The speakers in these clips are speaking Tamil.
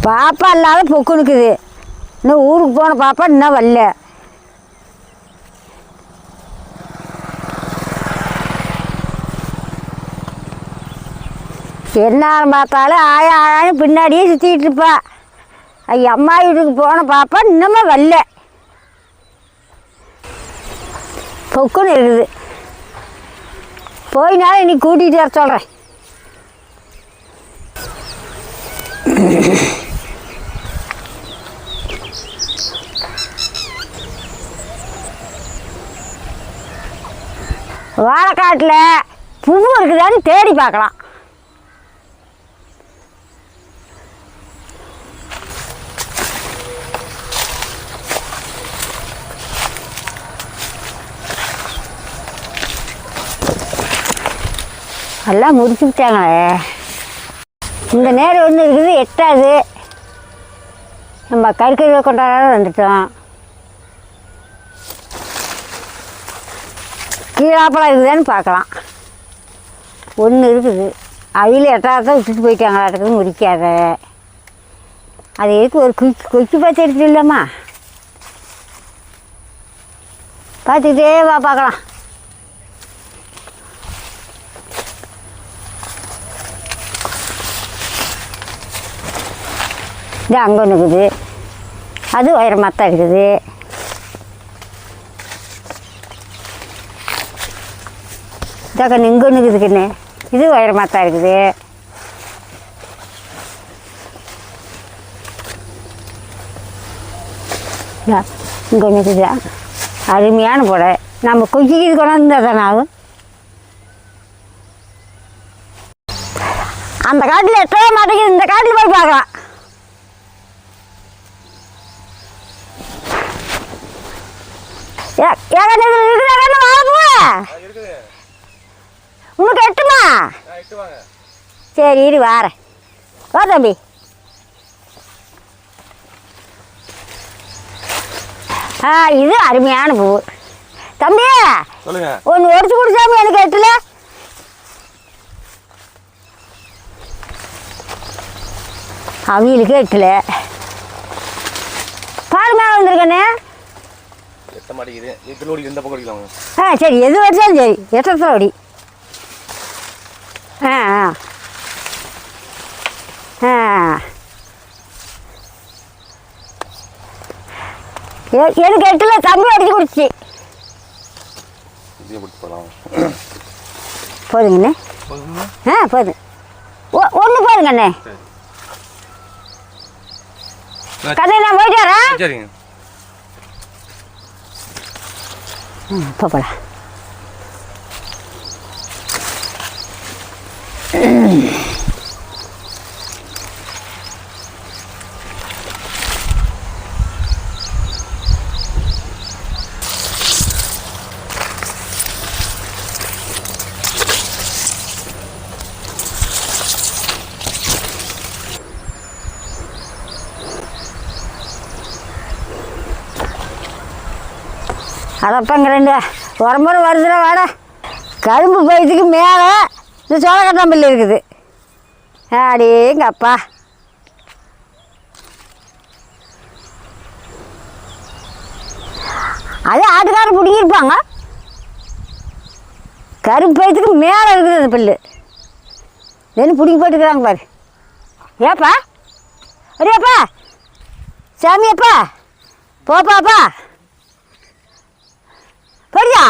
பாப்பா இல்லாத பொக்கு நிற்குது. இன்னும் ஊருக்கு போன பாப்பா இன்னும் வரல. என்ன பார்த்தாலும் ஆயான்னு பின்னாடியே சுற்றிக்கிட்டு இருப்பா. அம்மா வீட்டுக்கு போன பாப்பா இன்னுமே வரல. பொக்குன்னு இருக்குது. போயினாலும் இன்னைக்கு கூட்டிகிட்டு வர சொல்கிறேன். வாழைக்காட்டில் பூவு இருக்குதான்னு தேடி பார்க்கலாம். எல்லாம் முடிச்சு விட்டாங்களே. இந்த நேரம் ஒன்று இருக்குது, எட்டாது. நம்ம கருக்கறிவை கொண்டாட வந்துட்டோம். கீழாப்பழம் இருக்குதான்னு பார்க்கலாம். ஒன்று இருக்குது, அவையில் எட்டாவது விட்டுட்டு போயிட்டாங்களாட்டுக்குன்னு முடிக்காத. அது எதுக்கு ஒரு கொக்கி பார்த்து எடுத்துட்டு இல்லைம்மா, பார்த்துக்கிட்டே வா பார்க்கலாம். இது அங்கே ஒன்று இருக்குது, அது உயரமாக தான் இருக்குது. இதாக்கண்ணு இங்கே ஒன்று இருக்குதுக்குண்ணே, இது உயரமாக தான் இருக்குது. இங்கே ஒன்று இருக்குதா, அருமையான புடை. நம்ம கொச்சிக்கு இது கொண்டாந்து தானே ஆகும். அந்த காட்டில் எட்டவே மாட்டேங்குது, இந்த காட்டில் போய் பார்க்கலாம். உனக்கு எட்டுமா? சரி இரு வாரேன். வா தம்பி. இது அருமையான பூ. தம்பி ஒன்று ஒடிச்சு குடிச்சாமி எனக்கு எட்டுல. அவியலுக்கு எட்டுல பால் மேலே வந்துருக்கண்ணே. சரி எது வச்சாலும் சரி, எட்டத்தில் ஓடி. எனக்கு எட்டுல தம்பி அடிச்சு குடிச்சு போதுங்கண்ணே. போதும், ஒன்று போதுங்கண்ணே. கண்ணே நான் போயிட்டு வரேன். போடா. அதப்பங்க ரெண்டு உரம்புற வருதுல வாட. கரும்பு பயிற்றுக்கு மேலே இந்த சோளக்கட்டாம்பள்ளி இருக்குது. அடேங்கப்பா, அதே ஆட்டுக்காரர் பிடிக்கிருப்பாங்க. கரும்பு பயிற்றுக்கு மேலே இருக்குது அந்த புல்லு. என்ன பிடிக்கி போட்டுக்கிறாங்க பாரு. ஏப்பா அடியாப்பா, சாமியப்பா, போப்பாப்பா, போடியா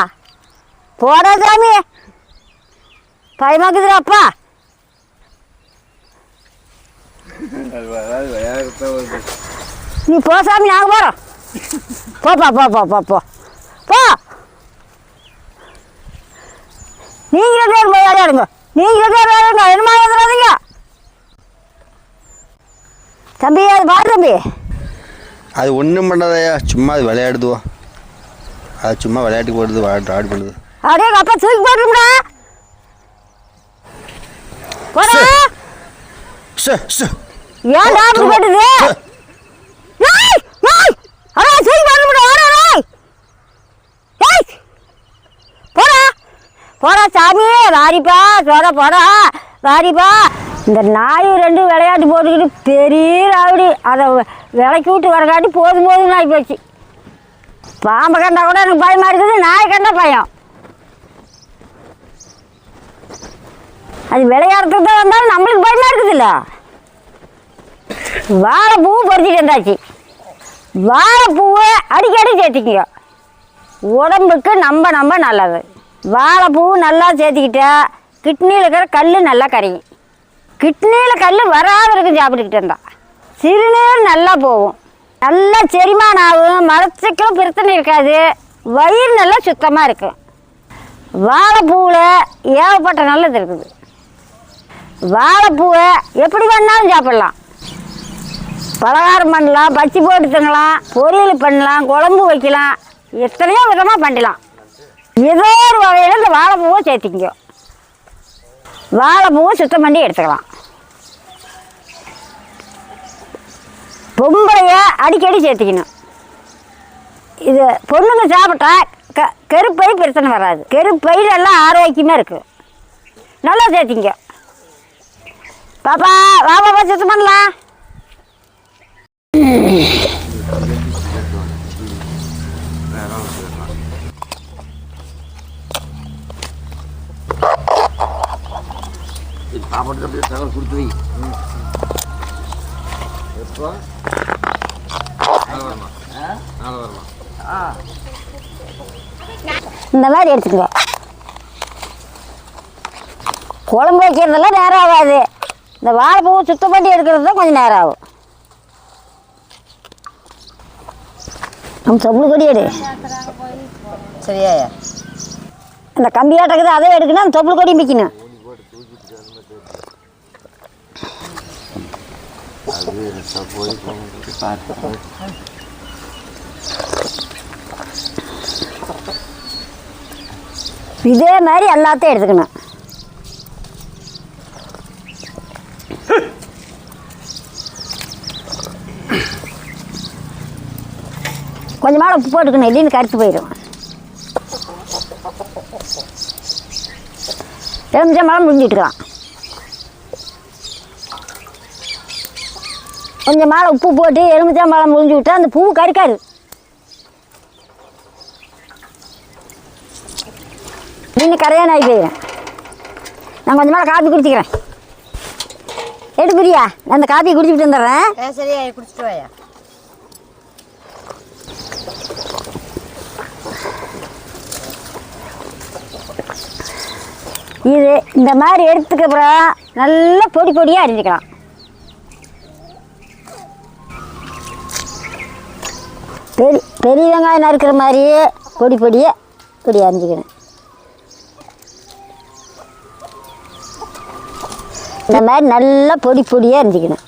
போடா சாமி, பயமாக்குதுடாப்பா. நீ போ சாமி, நாங்கள் போகிறோம். போப்பா போப்பா போ போ. நீங்களே பேர் போய் விளையாடுங்க, நீங்களே பேர் விளையாடுங்க. என்னமா எழுதுறாதீங்க தம்பி. அது பாரு தம்பி, அது ஒன்றும் பண்ணாதையா, சும்மா அது விளையாடுதுவோ. அது சும்மா விளையாட்டுக்கு போடுது, ஆடு பண்ணுது. அப்படியே அப்பா தூக்கி போட்டுருந்தா போடா. ஏன் டாக்டர் போட்டுது? அடா தூக்கி போட்டுருந்தா. வாரிப்பா சொட போடா வாரிப்பா. இந்த நாய் ரெண்டு விளையாட்டு போட்டுக்கிட்டு பெரிய ராவடி. அதை விலைக்கு விட்டு வரக்காட்டி போதும் போதும் ஆகி போச்சு. பாம்பை கண்டா கூட எனக்கு பயமாக இருக்குது, நாய் கண்டா பயம். அது விளையாடுறதுக்கு தான் வந்தாலும் நம்மளுக்கு பயமாக இருக்குதுல்ல. வாழைப்பூ பறிச்சுட்டு வந்தாச்சு. வாழைப்பூவை அடிக்கடி சேர்த்திக்கோ, உடம்புக்கு நம்ம நல்லது. வாழைப்பூ நல்லா சேர்த்திக்கிட்டா கிட்னியில் இருக்கிற கல் நல்லா கரையும். கிட்னியில் கல் வராத இருக்கும் சாப்பிட்டுக்கிட்டு இருந்தா. சிறுநீர் நல்லா போகும், நல்லா செரிமானம் ஆகும், மலச்சிக்கலும் பிரச்சனை இருக்காது, வயிறு நல்லா சுத்தமாக இருக்கும். வாழைப்பூவில் ஏகப்பட்ட நல்லது இருக்குது. வாழைப்பூவை எப்படி வேணாலும் சாப்பிட்லாம். பலகாரம் பண்ணலாம், பச்சி போட்டு திங்கலாம், பொரியல் பண்ணலாம், குழம்பு வைக்கலாம், எத்தனையோ விதமாக பண்ணலாம். ஏதோ ஒரு வகையில் இந்த வாழைப்பூவை சேர்த்திக்கோ. வாழைப்பூவை சுத்தம் பண்ணி எடுத்துக்கலாம். பொம்பளைய அடிக்கடி சேர்த்திக்கணும். இது பொண்ணுங்க சாப்பிட்டா கருப்பை பிரச்சனை வராது. கருப்பையிலெல்லாம் ஆரோக்கியமாக இருக்குது. நல்லா சேர்த்திங்க பாப்பா. வா பாப்பா சுத்தம் பண்ணலாம். கொடுத்து வை. எப்போ இந்த மாதிரி எடுத்துக்கோ. குழம்பு வைக்கிறதெல்லாம் நேரம் ஆகாது. இந்த வாழைப்பூவை சுத்தம் பண்ணி எடுக்கிறது தான் கொஞ்சம் நேரம் ஆகும். நம்ம தொப்புள் கொடி எடு. சரியா? அந்த கம்பியாட்டக்குது அதை எடுக்கணும், அந்த தொப்புள் கொடி மிக்கணும். இதே மாதிரி எல்லாத்தையும் எடுத்துக்கணும். கொஞ்சமாக உப்பு போட்டுக்கணும், இல்லைன்னு கருத்து போயிடும். எலுமிச்சம்பழம் புரிஞ்சிட்டுக்கலாம். கொஞ்சம் மேலே உப்பு போட்டு எலுமிச்சம்பழம் புரிஞ்சு விட்டா அந்த பூ கருக்காது. இன்னும் கரையான ஆகி போயிடுறேன். நான் கொஞ்சம் மேலே காப்பி குடிச்சிக்கிறேன். எடுத்து புரியா, நான் அந்த காப்பியை குடிச்சிக்கிட்டு வந்துடுறேன். சரியா, குடிச்சிட்டு வாயா. இது இந்த மாதிரி எடுத்துக்கப்புறம் நல்லா பொடி பொடியாக அரிஞ்சிக்கலாம். பெரிய வெங்காயம் நறுக்கிற மாதிரியே பொடி பொடியாக அரிஞ்சிக்கணும். இந்த மாதிரி நல்லா பொடி பொடியாக அரிஞ்சிக்கணும்.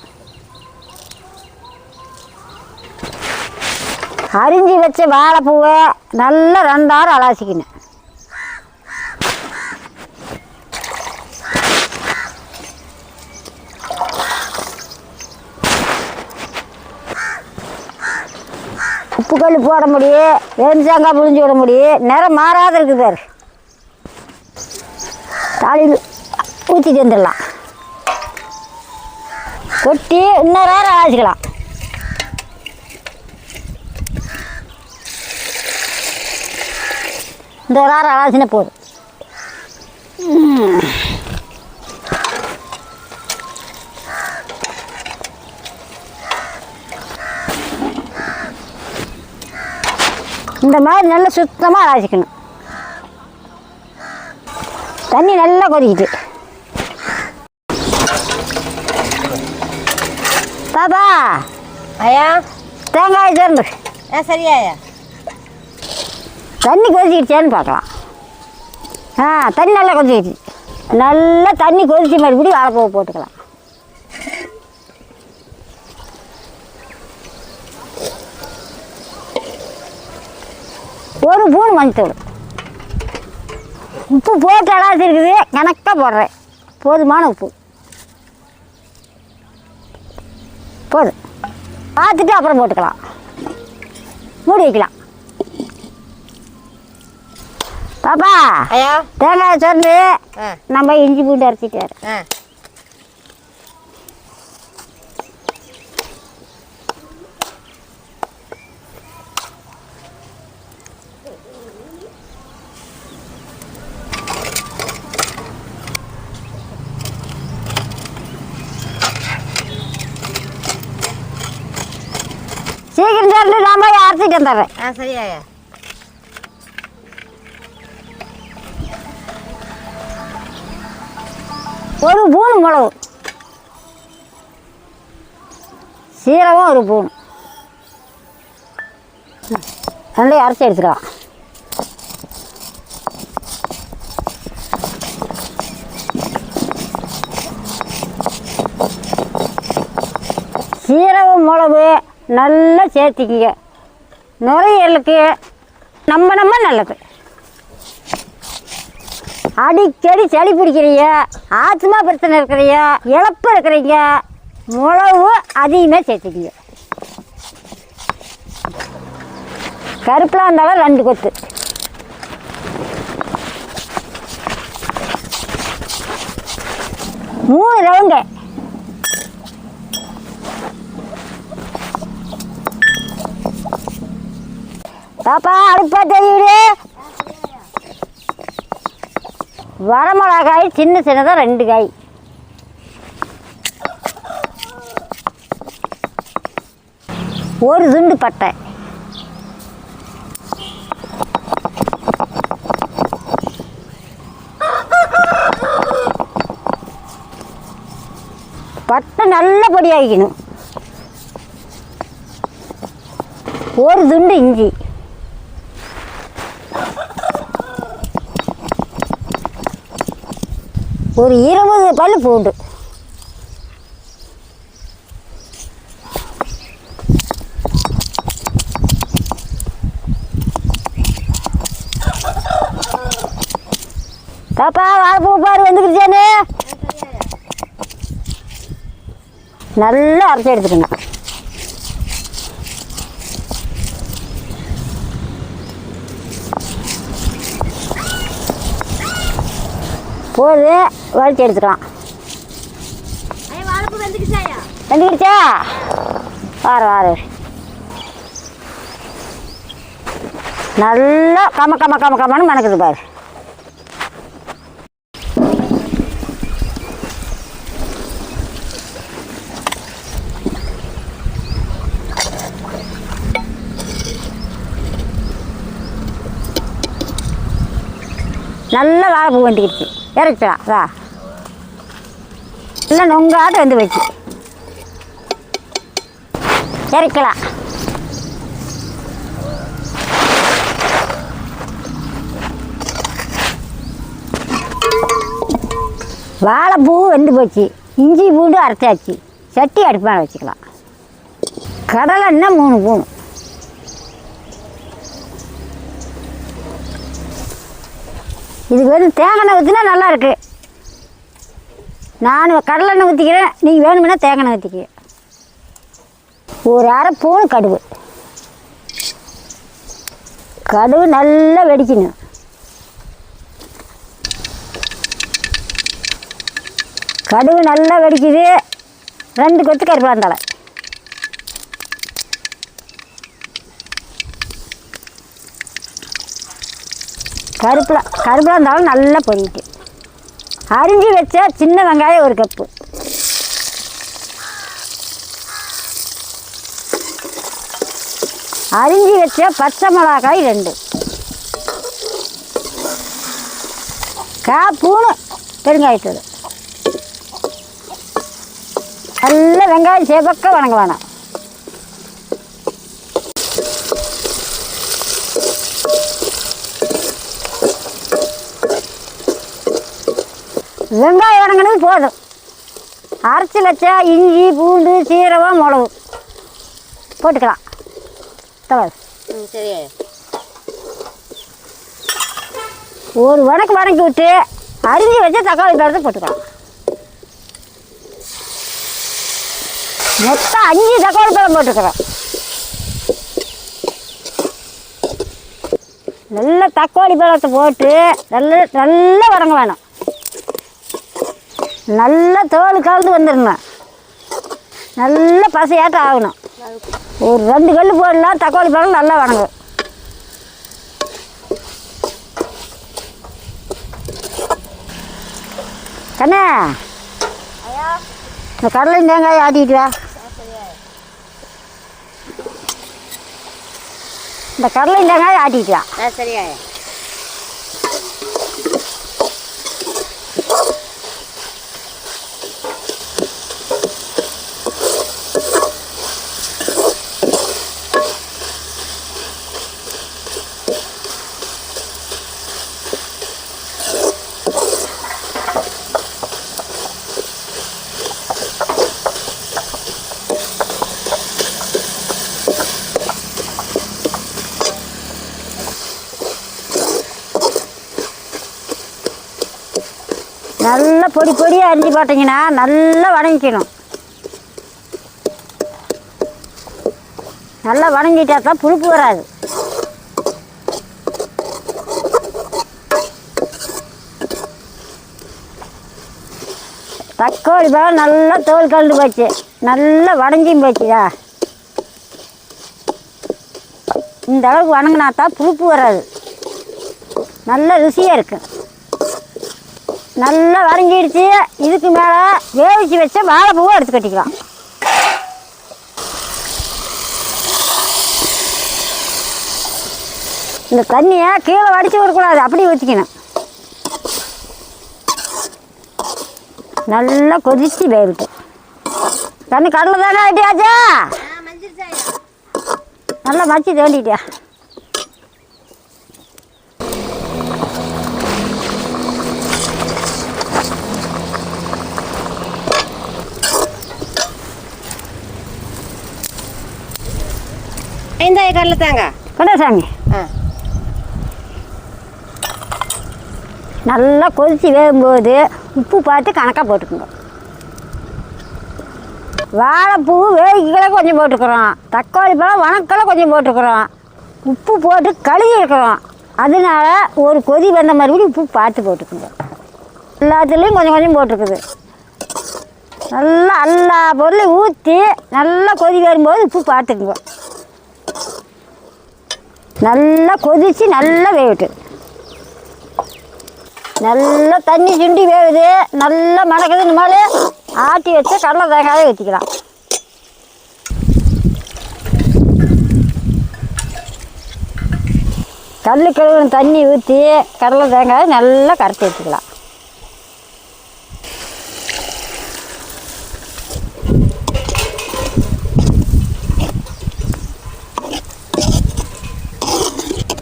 அரிஞ்சு வச்ச வாழைப்பூவை நல்லா 2 hour அலாசிக்கணும். உப்புக்கல் போட முடியும், எலுமிச்சங்காய் புழிஞ்சு விட முடியும். நிறம் மாறாத இருக்குது பாரு. தாளியில் ஊற்றிட்டு வந்துடலாம். கொட்டி இன்னொரு நேரம் அலாசிக்கலாம். இந்த ஒரு நேரம் அலாசினா போதும். இந்த மாதிரி நல்லா சுத்தமாக அலாசிக்கணும். தண்ணி நல்லா கொதிக்குது. பாப்பா ஐயா, தேங்காய் திறந்து. சரியாயா? தண்ணி கொதிச்சிக்கிச்சேன்னு பார்க்கலாம். தண்ணி நல்லா கொதிச்சிக்கிச்சு. நல்லா தண்ணி கொதிச்சு மறுபடியும் வாழைப்பூவை போட்டுக்கலாம். ஒரு பூன் மஞ்சத்தூள், உப்பு போட்டு அலாசி இருக்குது, கணக்காக போடுறேன். போதுமான உப்பு போதும். பார்த்துட்டு அப்புறம் போட்டுக்கலாம். மூடி வைக்கலாம். பாப்பா ஐயா தேங்காய் சொல்லு ஆ நம்ம இஞ்சி பூண்டு அரைச்சிட்டாரு. ஆ சீக்கிரம் சொல்லு, நான் போய் அரைச்சிட்டு வந்துடுறேன். ஆ சரி ஐயா. ஒரு பூணு மிளகு, சீரகம் ஒரு பூணு, நல்லா அரைச்சி எடுத்துக்கலாம். சீரகம் மிளகு நல்லா சேர்த்திக்கிங்க. நுரையீரலுக்கு நம்ம நல்லது. அடிக்கடி சளி பிடிக்கிறீங்க, ஆத்மா பிரச்சனை இருக்கிறீங்க, இழப்பு இருக்கிறீங்க, மிளகு அதிகமாக சேர்த்துக்கிங்க. கருப்பில் இருந்தாலும் 2 கொத்து, மூணு ரவுண்டு. பாப்பா அடுப்பா தெரியுது. வரமிளகாய் சின்ன சின்னதாக 2 காய், ஒரு துண்டு பட்டை, பட்டை நல்ல பொடியாகிக்கணும். ஒரு துண்டு இஞ்சி, ஒரு 20 பல் பூண்டு, பாப்பா வாழைப்பூ பாரு வந்துக்கிடுச்சானே. நல்லா அரைச்சி எடுத்துக்கணும். போது வலிச்சு எடுத்துக்கலாம். வந்துக்கிடுச்சா? வாரு நல்லா கம்மன்னு மணக்குது பாரு. நல்லா வாழைப்பூ வந்துக்கிடுச்சு, இறக்கலாம். வா நல்லா நொங்காட்டம் வந்து வச்சு இறக்கலாம். வாழைப்பூ வெந்து போச்சு, இஞ்சி பூண்டு அரைச்சாச்சு, சட்டி அடுப்பான வச்சுக்கலாம். கடலை எண்ணெய் 3 ஸ்பூன், இதுக்கு வந்து தேங்காய் எண்ணெய் ஊற்றினா நல்லாயிருக்கு. நான் கடலை எண்ணெய் ஊற்றிக்கிறேன், நீங்கள் வேணுமுன்னா தேங்காய் எண்ணெய் ஊற்றிக்க. ஒரு 1/2 ஸ்பூன் கடுகு, கடுகு நல்லா வெடிக்கணும். கடுகு நல்லா வெடிக்குது. 2 கொத்து கருவேப்பிலை, கருவேப்பிலை இருந்தாலும் நல்லா பொரிட்டு. அரிஞ்சு வச்ச சின்ன வெங்காயம் 1 கப்பு, அரிஞ்சு வச்ச பச்சை மிளகாய் 2, 1/4 ஸ்பூன் பெருங்காயத்தூள். நல்ல வெங்காயம் சேவக்க வணங்க வேணாம். வெங்காயம் வணங்கினது போதும். அரைச்சி வச்சா இஞ்சி பூண்டு சீரகம் மிளகு போட்டுக்கலாம். தவறு சரி. ஒரு வணக்கி விட்டு அரிஞ்சு வச்ச தக்காளி பழத்தை போட்டுக்கலாம். மொத்தம் 5 தக்காளி பழம் போட்டுக்கிறோம். நல்ல தக்காளி பழத்தை போட்டு நல்லா வதங்க வேணும். நல்லா தோல் கலந்து வந்துடணும். நல்ல பசையாட்டம் ஆகணும். ஒரு 2 கல் போடலாம். தக்காளி பழம் நல்லா வதங்கும். கண்ணா இந்த கடலை தேங்காய் ஆட்டிட்டு வா. இந்த கடலை தேங்காய் ஆட்டிட்டு வா. சரியா? நல்லா பொடி பொடியாக அரிஞ்சு போட்டிங்கன்னா நல்லா வதங்கிக்கணும். நல்லா வதங்கிட்டா தான் புளிப்பு வராது. தக்காளி பழம் நல்லா தோல் கலந்து போச்சு. நல்லா வதங்கியும் போச்சுதா. இந்த அளவுக்கு வதங்கினா தான் புளிப்பு வராது. நல்ல ருசியாக இருக்கும். நல்லா வதங்கிடுச்சு. இதுக்கு மேலே வேவிச்சு வச்ச வாழைப்பூவை எடுத்து கட்டிக்கலாம். இந்த தண்ணியை கீழே வடித்து விடக்கூடாது, அப்படி ஊற்றிக்கணும். நல்லா கொதிச்சு வேவிட்டு தண்ணி கடலை தானே ஆட்டியாச்சா? நல்லா மச்சி தோண்டிட்டியா? இந்த கடலை தேங்காய் கடைசாமி நல்லா கொதித்து வேகும்போது உப்பு பார்த்து கணக்காக போட்டுக்கோங்க. வாழைப்பூ வேகிக்கெல்லாம் கொஞ்சம் போட்டுக்கிறோம். தக்காளி பழம் வணக்கெல்லாம் கொஞ்சம் போட்டுக்கிறோம். உப்பு போட்டு கழுவி இருக்கிறோம். அதனால ஒரு கொதி வந்த மறுபடியும் உப்பு பார்த்து போட்டுக்கோங்க. எல்லாத்துலேயும் கொஞ்சம் கொஞ்சம் போட்டுருக்குது. நல்லா எல்லா பொருளையும் ஊற்றி நல்லா கொதி வரும்போது உப்பு பார்த்துக்குங்க. நல்லா கொதித்து நல்லா வேவிட்டு நல்லா தண்ணி சுண்டி வேகுது. நல்லா மணக்குது. இந்த மாதிரி ஆட்டி வச்சு கடலை தேங்காயை ஊற்றிக்கலாம். கல் கழுவுன தண்ணி ஊற்றி கடலை தேங்காயை நல்லா கரைச்சி வச்சுக்கலாம்.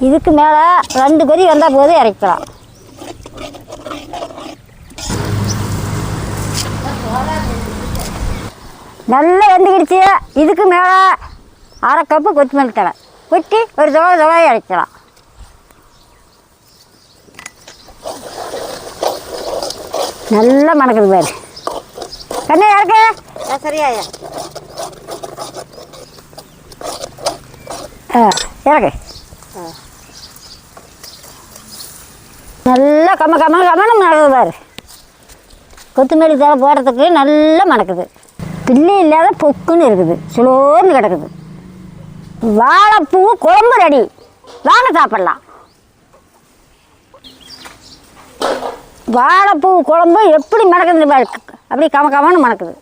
இதுக்கு மேலே 2 கொதி வந்தால் போது இறக்கலாம். நல்லா வெந்துக்கிடுச்சு. இதுக்கு மேலே 1/2 கப்பு கொத்தமல்லி தழை கொட்டி ஒரு தொலையை இறக்கலாம். நல்லா மணக்குது பாரு. கண்ணே இறக்கு. சரியாயா? இறக்கு. நல்லா கம்மனு மணக்குது பாரு. கொத்தமல்லி தழை போடுறதுக்கு நல்லா மணக்குது. பிள்ளை இல்லாத பொக்குன்னு இருக்குது. சுலோன்னு கிடக்குது. வாழைப்பூ குழம்பு ரெடி. வாங்க சாப்பிட்லாம். வாழைப்பூ குழம்பு எப்படி மணக்குது பாரு. அப்படி கமன்னு மணக்குது.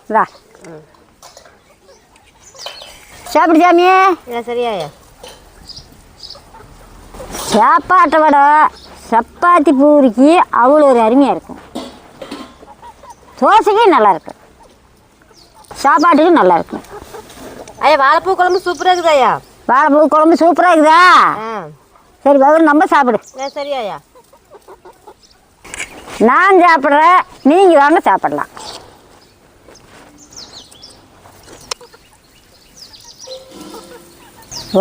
இதா சாப்பிடு சாமியே. சரியாயா? சாப்பாட்டை விட சப்பாத்தி பூரிக்கு அவ்வளோ ஒரு அருமையாக இருக்கும். தோசைக்கு நல்லாயிருக்கும். சாப்பாட்டுக்கு நல்லாயிருக்கும். ஐயா வாழைப்பூ குழம்பு சூப்பராக இருக்குதா ஐயா? வாழைப்பூ குழம்பு சூப்பராக இருக்குதா? சரி வரும் நம்ம சாப்பிடு. சரியாயா? நான் சாப்பிட்றேன், நீங்கள் வாங்க சாப்பிடலாம்.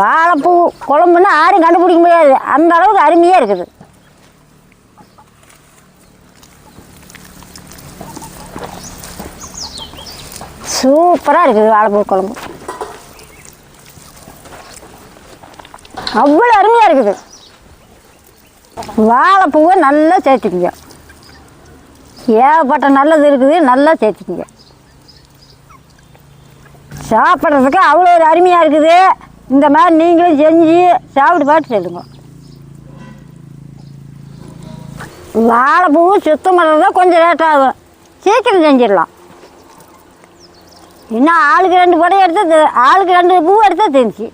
வாழைப்பூ குழம்புன்னா யாரும் கண்டுபிடிக்க முடியாது. அந்த அளவுக்கு அருமையாக இருக்குது. சூப்பராக இருக்குது வாழைப்பூ குழம்பு. அவ்வளோ அருமையாக இருக்குது. வாழைப்பூவை நல்லா சேர்த்துக்குங்க. ஏகப்பட்ட நல்லது இருக்குது, நல்லா சேர்த்துக்குங்க. சாப்பிட்றதுக்கு அவ்வளோ ஒரு அருமையாக இருக்குது. இந்த மாதிரி நீங்களும் செஞ்சு சாப்பிட்டு பார்த்து சொல்லுங்க. வாழைப்பூ சுத்தம் பண்ணுறது கொஞ்சம் லேட் ஆகும், சீக்கிரம் செஞ்சிடலாம். இன்னும் ஆளுக்கு 2 படம் எடுத்து, ஆளுக்கு 2 பூ எடுத்தால் தெரிஞ்சு